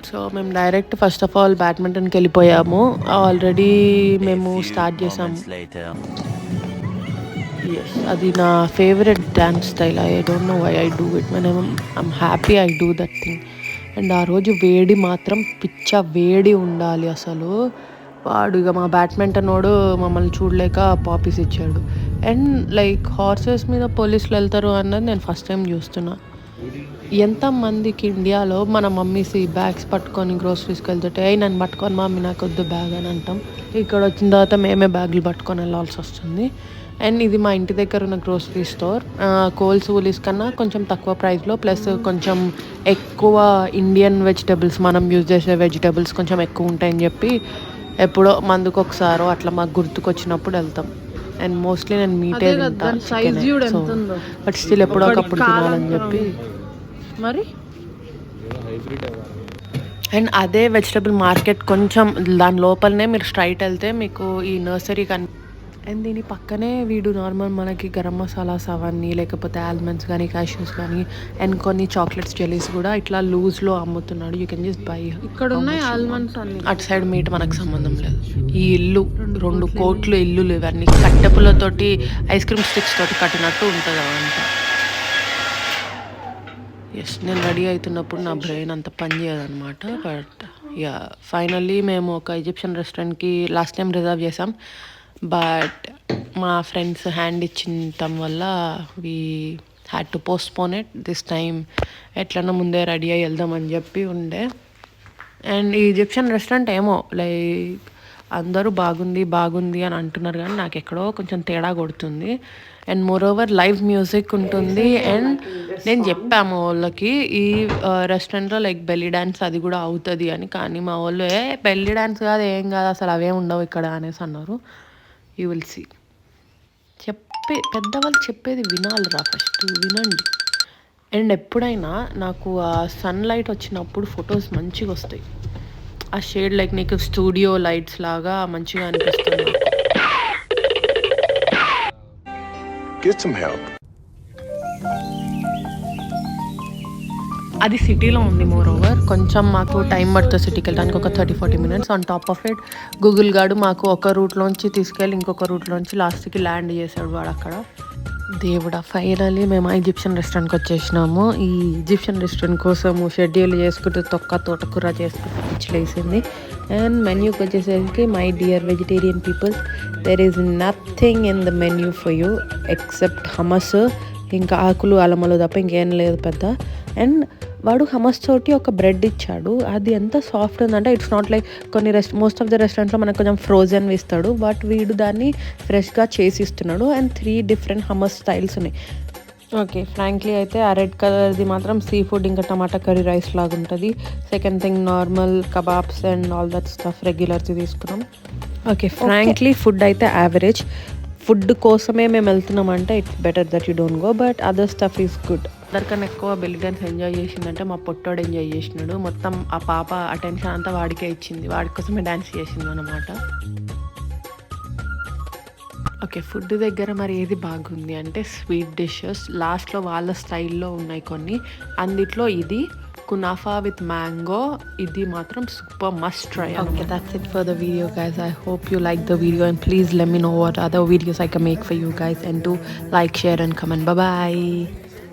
So మేము direct first of all బ్యాడ్మింటన్కి వెళ్ళిపోయాము. ఆల్రెడీ మేము స్టార్ట్ చేసాము. ఎస్, అది నా favourite dance style. I don't know why I do it. I'm happy I do that thing. And ఆ రోజు వేడి మాత్రం పిచ్చ వేడి ఉండాలి అసలు. వాడు ఇక మా బ్యాడ్మింటన్ వాడు మమ్మల్ని చూడలేక పాపీస్ ఇచ్చాడు. అండ్ లైక్ హార్సెస్ మీద పోలీసులు వెళ్తారు అన్నది నేను ఫస్ట్ టైం చూస్తున్నా. ఎంతమందికి ఇండియాలో మన మమ్మీస్ ఈ బ్యాగ్స్ పట్టుకొని గ్రోసరీస్కి వెళ్తుంటే నన్ను పట్టుకొని మమ్మీ నాకు వద్దు బ్యాగ్ అని అంటాం. ఇక్కడ వచ్చిన తర్వాత మేమే బ్యాగులు పట్టుకొని వెళ్ళాల్సి వస్తుంది. అండ్ ఇది మా ఇంటి దగ్గర ఉన్న గ్రోసరీ స్టోర్. కోల్స్ ఊలీస్ కన్నా కొంచెం తక్కువ ప్రైస్లో, ప్లస్ కొంచెం ఎక్కువ ఇండియన్ వెజిటబుల్స్, మనం యూజ్ చేసే వెజిటబుల్స్ కొంచెం ఎక్కువ ఉంటాయని చెప్పి ఎప్పుడో మందుకు ఒకసారో అట్లా మాకు గుర్తుకొచ్చినప్పుడు వెళ్తాం. అండ్ మోస్ట్లీ నేను మీటే తింటాను, సో బట్ స్టిల్ ఎప్పుడో ఒకప్పుడు తినాలని చెప్పి మరి. అండ్ అదే వెజిటబుల్ మార్కెట్ కొంచెం దాని లోపలనే మీరు స్ట్రైట్ వెళ్తే మీకు ఈ నర్సరీ అండ్ దీని పక్కనే వీడు నార్మల్ మనకి గరం మసాలాస్ అవన్నీ, లేకపోతే ఆల్మండ్స్ కానీ క్యాష్యూస్ కానీ అండ్ కొన్ని చాక్లెట్స్ జెలీస్ కూడా ఇట్లా లూజ్లో అమ్ముతున్నాడు. You can just by. ఇక్కడ ఉన్నాయి ఆల్మండ్స్ అన్ని. అటు సైడ్ మీట్ మనకు సంబంధం లేదు. ఈ ఇల్లు 2 కోట్లు ఇల్లులు ఇవన్నీ కట్టెపులతోటి ఐస్ క్రీమ్ స్టిక్స్ తోటి కట్టినట్టు ఉంటుంది అవంతా. ఎస్, నేను రెడీ అవుతున్నప్పుడు నా బ్రెయిన్ అంత పని చేయదన్నమాట. బట్ యా, ఫైనల్లీ మేము ఒక ఈజిప్షియన్ రెస్టారెంట్కి లాస్ట్ టైం రిజర్వ్ చేసాం. బట్ మా ఫ్రెండ్స్ హ్యాండ్ ఇచ్చిన వల్ల we had to postpone it this time. ఎట్లన్నా ముందే రెడీ అయ్యి వెళ్దామని చెప్పి ఉండే. అండ్ ఈ ఈజిప్షియన్ రెస్టారెంట్ ఏమో లైక్ అందరూ బాగుంది అని అంటున్నారు, కానీ నాకు ఎక్కడో కొంచెం తేడా కొడుతుంది. And more over live music ఉంటుంది. అండ్ నేను చెప్పాము వాళ్ళకి ఈ రెస్టారెంట్లో లైక్ బెల్లీ డ్యాన్స్ అది కూడా అవుతుంది అని, కానీ మా వాళ్ళు బెల్లీ డ్యాన్స్ కాదు ఏం కాదు అసలు అవేం ఉండవు ఇక్కడ అనేసి అన్నారు. You will see. పెద్దవాళ్ళు చెప్పేది వినాలిరా, ఫస్ట్ వినండి. అండ్ ఎప్పుడైనా నాకు ఆ సన్లైట్ వచ్చినప్పుడు ఫొటోస్ మంచిగా వస్తాయి. ఆ షేడ్ లైక్ నీకు స్టూడియో లైట్స్ లాగా మంచిగా అనిపిస్తుంది. అది సిటీలో ఉంది. మోర్ ఓవర్ కొంచెం మాకు టైం పడుతుంది సిటీకి వెళ్ళడానికి, ఒక 30-40 minutes. On top of it Google గాడు మాకు ఒక రూట్లోంచి తీసుకెళ్ళి ఇంకొక రూట్లోంచి లాస్ట్కి ల్యాండ్ చేశాడు వాడు అక్కడ. దేవుడా, ఫైనల్లీ మేము ఈజిప్షియన్ రెస్టారెంట్కి వచ్చేసినాము. ఈ ఈజిప్షియన్ రెస్టారెంట్ కోసము షెడ్యూల్ చేసుకుంటూ తోటకూర చేసుకుంటూ పిచ్చిలేసింది. అండ్ మెన్యూకి వచ్చేసరికి my dear vegetarian people, there is nothing in the menu for you except Hamas, ఇంకా ఆకులు అలమలు తప్ప ఇంకేం లేదు పెద్ద. అండ్ వాడు హమస్ తోటి ఒక బ్రెడ్ ఇచ్చాడు. అది ఎంత సాఫ్ట్ ఉందంటే ఇట్స్ నాట్ లైక్ కొన్ని మోస్ట్ ఆఫ్ ద రెస్టారెంట్స్లో మనకు కొంచెం ఫ్రోజన్ ఇస్తాడు, బట్ వీడు దాన్ని ఫ్రెష్గా చేసి ఇస్తున్నాడు. అండ్ 3 different హమస్ స్టైల్స్ ఉన్నాయి. ఓకే, ఫ్రాంక్లీ అయితే ఆ రెడ్ కలర్ది మాత్రం సీ ఫుడ్ ఇంకా టమాటా కర్రీ రైస్ లాగా ఉంటుంది. Second thing normal kebabs and all that stuff రెగ్యులర్ది తీసుకున్నాం. ఓకే, ఫ్రాంక్లీ ఫుడ్ అయితే యావరేజ్. ఫుడ్ కోసమే మేము వెళ్తున్నామంటే it's better that you don't go, but other stuff is good. అందరికన్నా ఎక్కువ బెల్లీ డ్యాన్స్ ఎంజాయ్ చేసిందంటే మా పొట్టోడు ఎంజాయ్ చేసినాడు. మొత్తం ఆ పాప అటెన్షన్ అంతా వాడికే ఇచ్చింది, వాడి కోసమే డ్యాన్స్ చేసింది అన్నమాట. ఓకే, ఫుడ్ దగ్గర మరి ఏది బాగుంది అంటే స్వీట్ డిషెస్ లాస్ట్లో వాళ్ళ స్టైల్లో ఉన్నాయి కొన్ని. అందుట్లో ఇది కునాఫా విత్ మ్యాంగో, ఇది మాత్రం super must try. Okay, that's it for the video guys. I hope you like the video and please let me know what other videos I can make for you guys, and do like, share and comment. Bye bye.